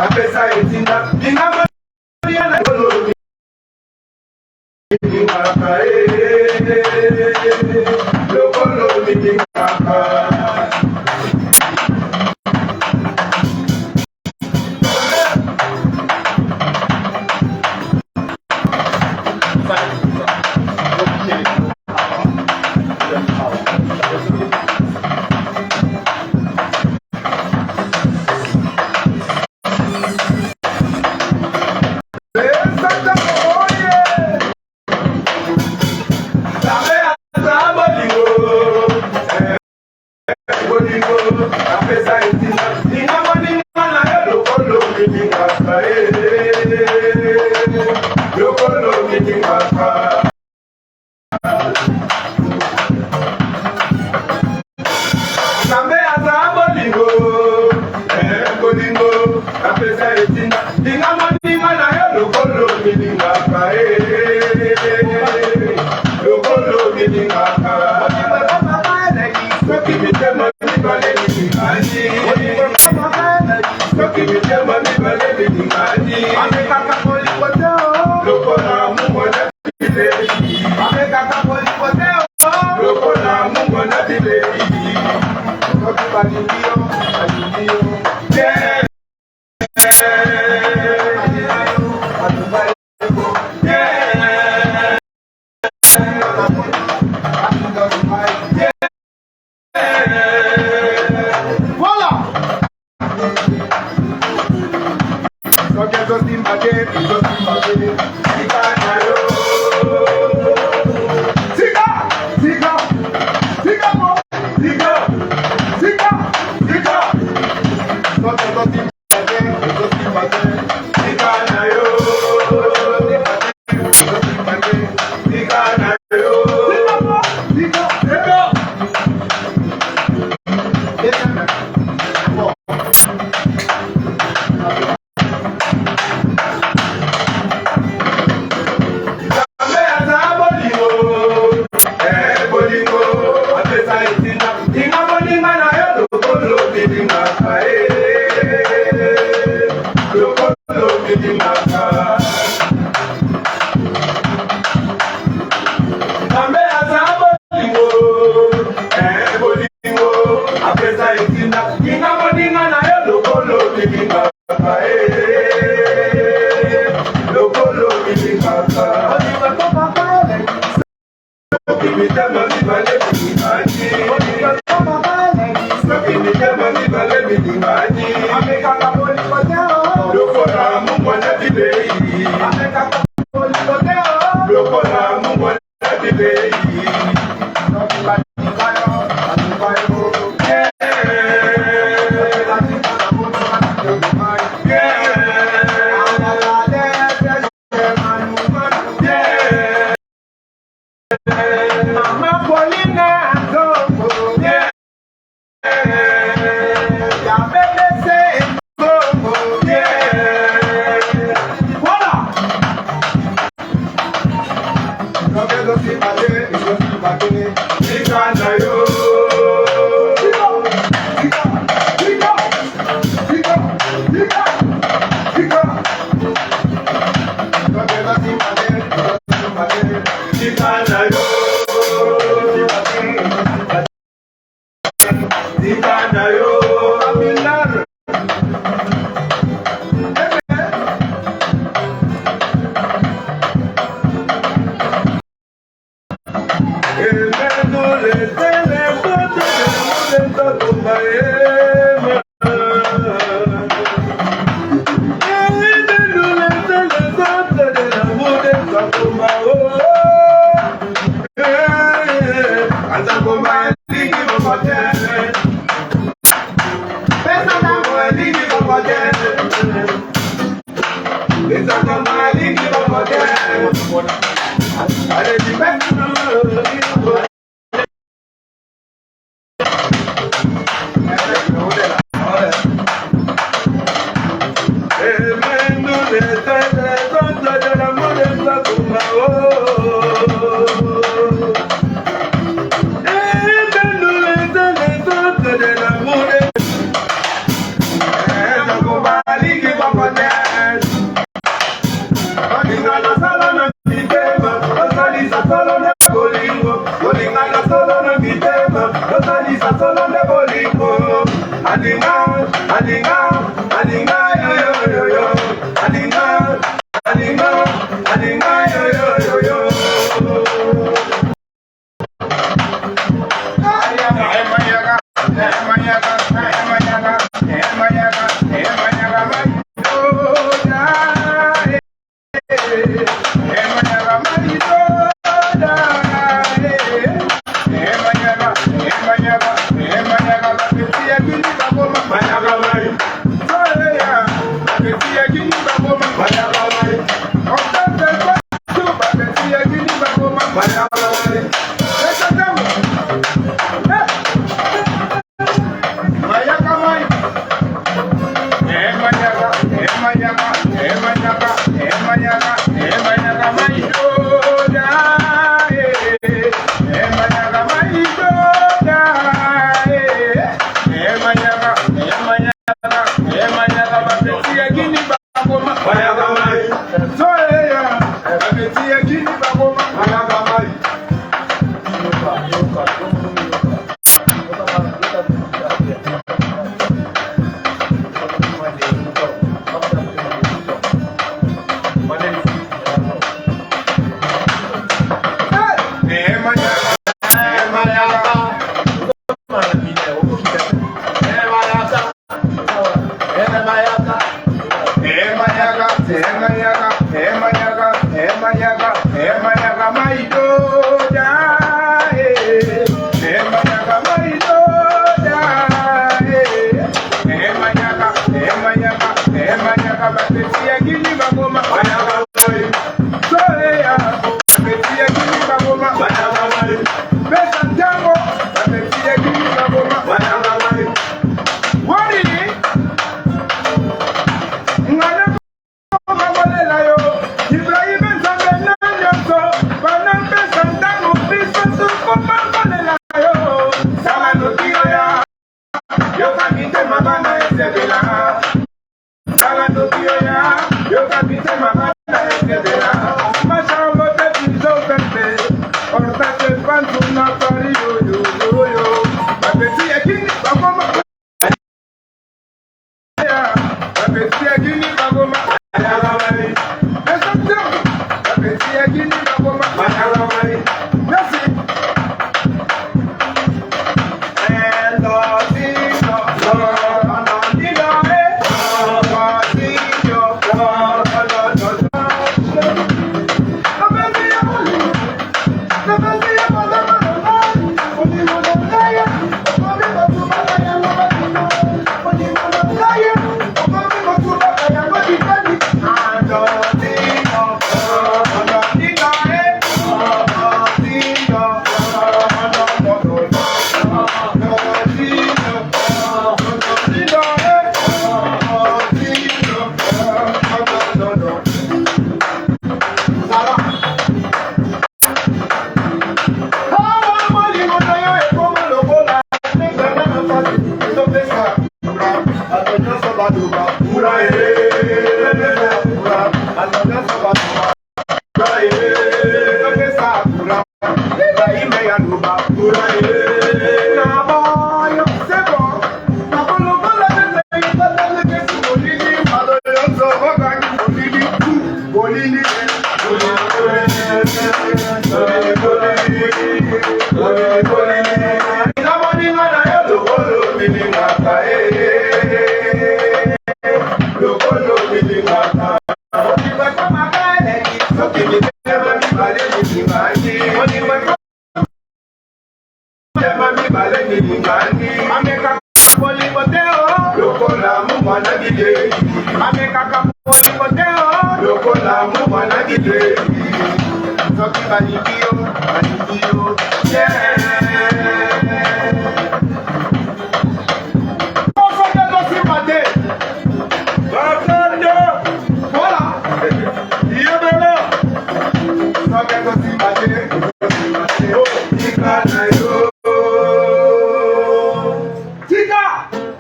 apesa etinda dinama yana kolo mi maka lokolo mi maka Bigi Babanet. Olingala solo no mitema, Rosalisa solo ne bolingo. Olingala solo no mitema, Rosalisa solo ne bolingo. Alinga, alinga, alinga yo yo yo yo. Alinga, alinga, alinga yo yo yo yo. Emayaga, emayaga, emayaga, emayaga, emayaga,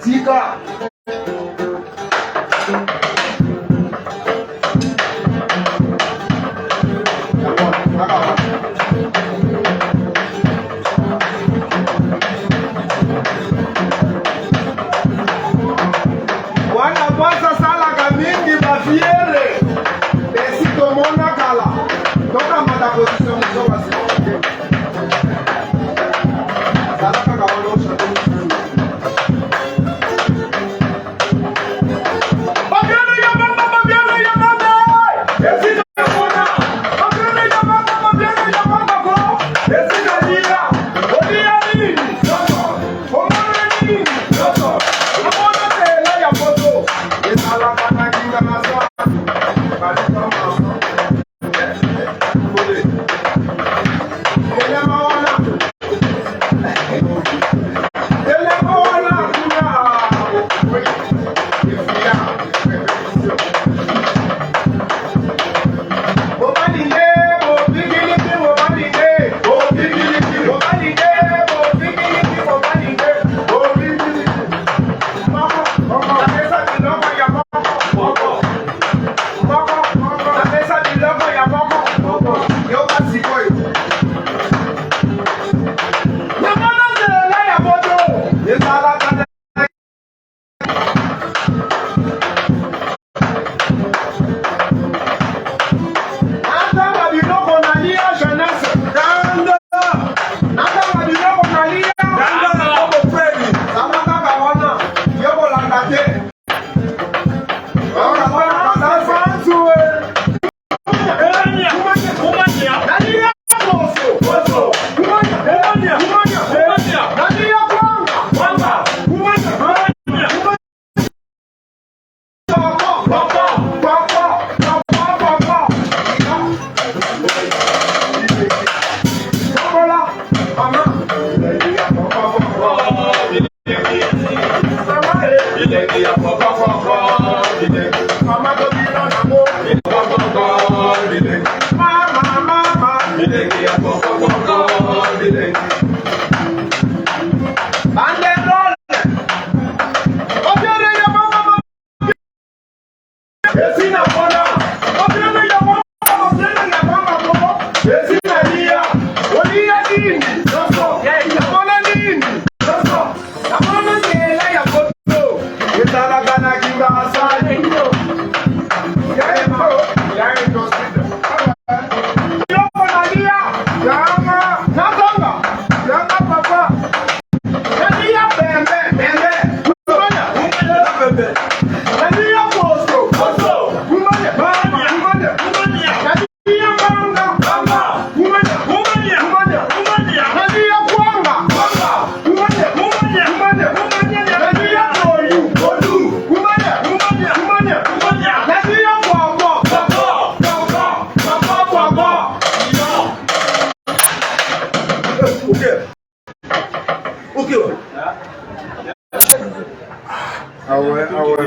Tika!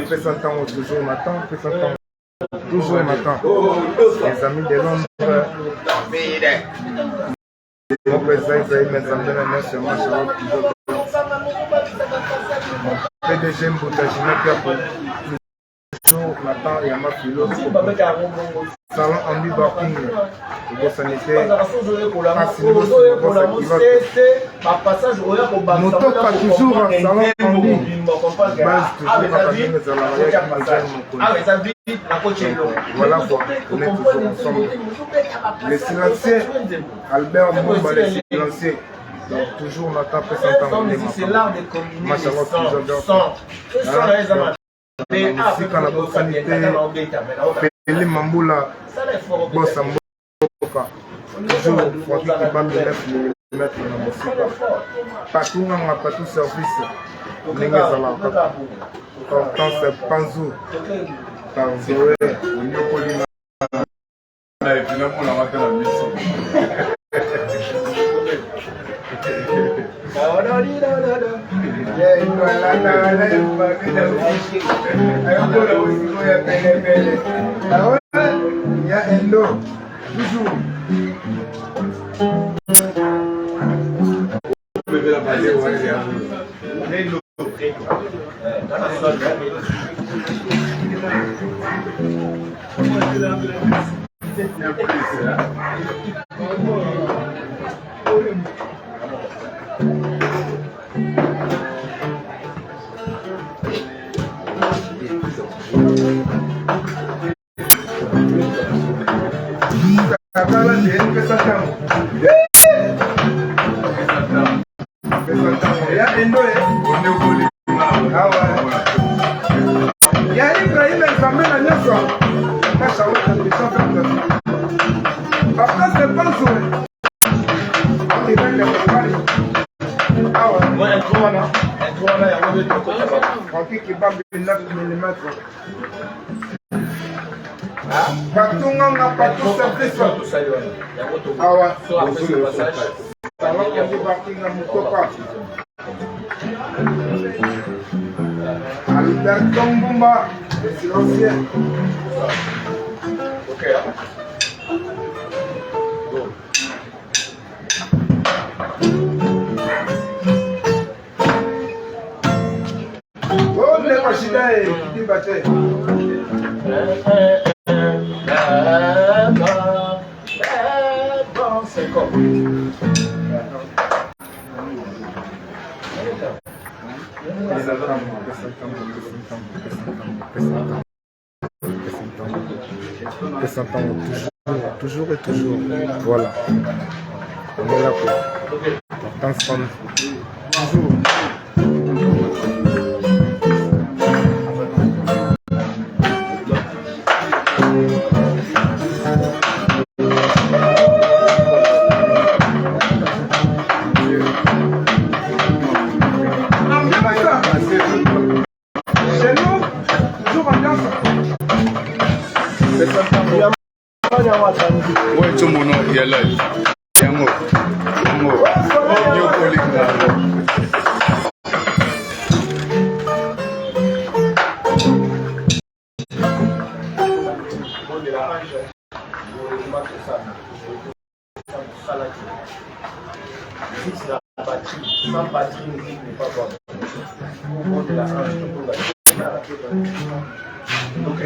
Fait 100 ans, toujours m'attend, fait 100 ans, toujours m'attend. Les amis de Londres, mon président Isaïe Menzambena, c'est moi, PDG Mboutagina Piapo, toujours m'attend et à ma philo. Salon Ambi Barking, le sanitaire, moto pas toujours, salon Ambi, base toujours voilà quoi, on est toujours ensemble. Les silencieux, Albert Moumba, les silencieux. Donc toujours on attend après 100 ans. C'est l'art de combiner les sons. Ici quand la proximité, Pele Mamboula, Bossa Mboka, toujours Francky qui bat de 9 mm dans la musique. Partout on n'a pas tout service. Nengezala, quand c'est Panzou, par Zoé, Nyokolina. Et finalement on a raté la mission. Il y a Endo, toujours. Francky qui bat 9 mm. Partout on n'a pas tout service. Ah ouais. Salon on dit parking à Mutoka. Albert Tombumba, le silencieux. Ok. Oh, les machines, qui battait. C'est comme. Toujours et toujours. Voilà. On est là pour t'ensemble. Toujours. Ouais, tout le monde est là. Yango. niveau de la hanche, vous remarquez ça. Ça là, fixe la batterie. Sans batterie, musique n'est pas bonne. Au niveau de la hanche, ok.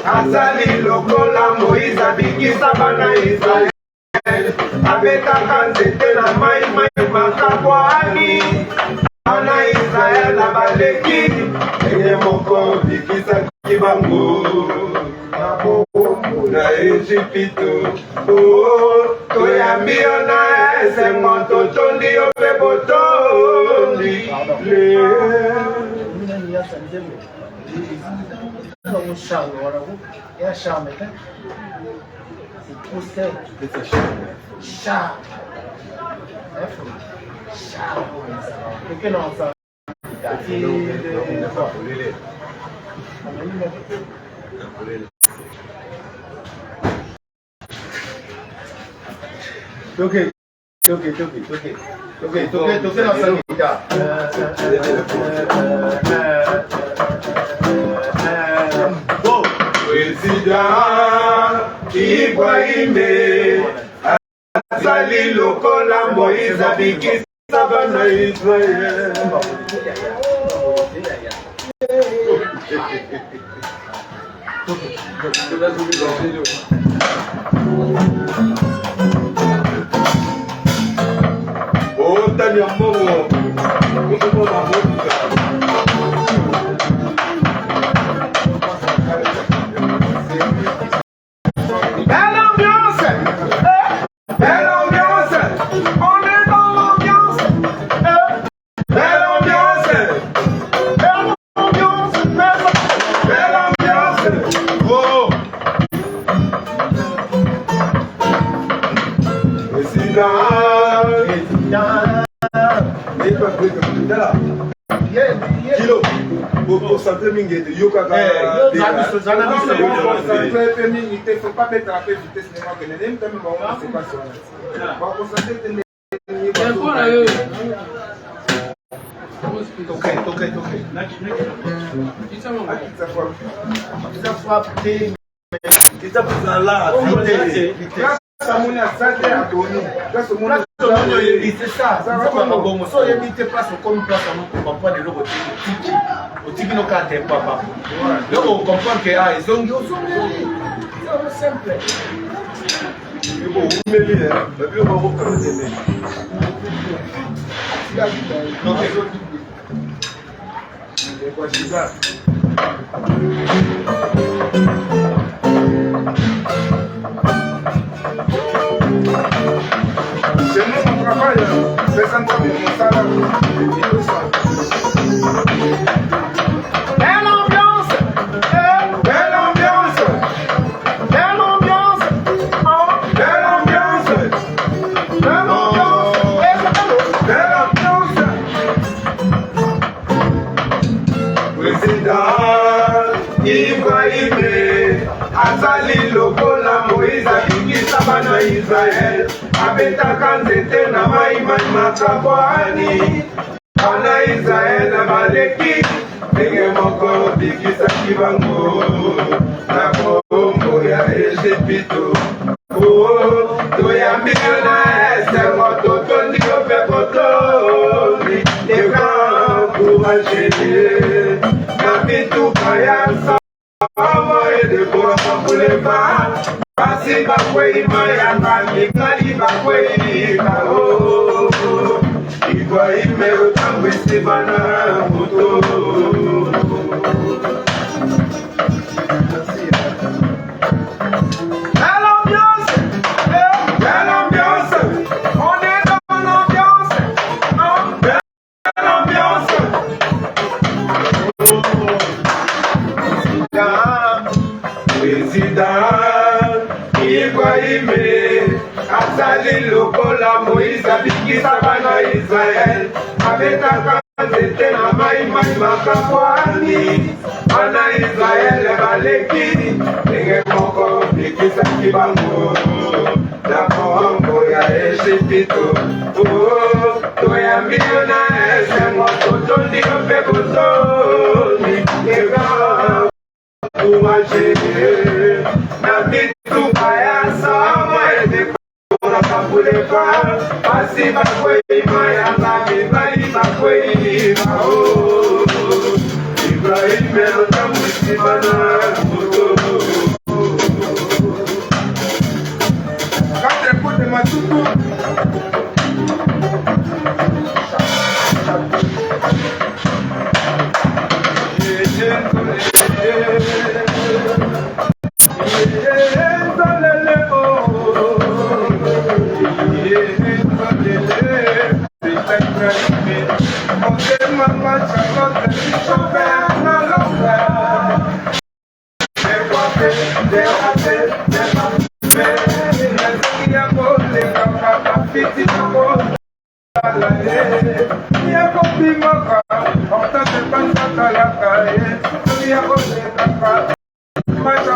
Azali lokola Moïse abikisa bana Israel abetaka nzete na mai makabwani bana Israel abaleki eye moko bikisaki bango na bombu na Ejipito toyambi yo na esengo totondi yo mpe botondi Um charme, agora é a charme, tá? Você charme. É charme. Por que não sabe? Toquei na sanita. Président Ibrahim azali lokola Moïse abikisa bana Israel. Otani ya mbongo Kilo, pour santé mingi yo kaka. Santé mingi te faut pas mettre la vitesse de moi que les mêmes temps on c'est pas ça. Pour santé te c'est ça. Donc on comprend que ils ont simple. C'est mon travail, c'est ça mon salaire. Belle ambiance, belle ambiance, belle ambiance, belle ambiance, belle ambiance, belle ambiance. Président Ibrahim azali lokola Moïse abikisa bana Israel abetaka nzete na mai makabwani bana Israel abaleki ndenge moko bikisaki bango na bombo ya Ejipito toyambi na esengo totondi yo mpe botondi ekakouragene na bituka ya et de Bouleva, Passi Bakwei, Mayanga, Mikali Bakwei, Kao, Ibrahim, Merotam, Westibana, Moto. président Ibrahime asali lokola Moïse abikisa bana Israel abetaka nzete na mai makabwani bana Israel baleki ndenge moko bikisaki bango na kongo ya Ejipito toyambi yo na esengo totondi yo mpe bozoni eka tumaje na bituka ya sama edekora babulepa basi bakweima yanga mibali bakweima Ibrahime otamwisi bana kate kote matutu Macam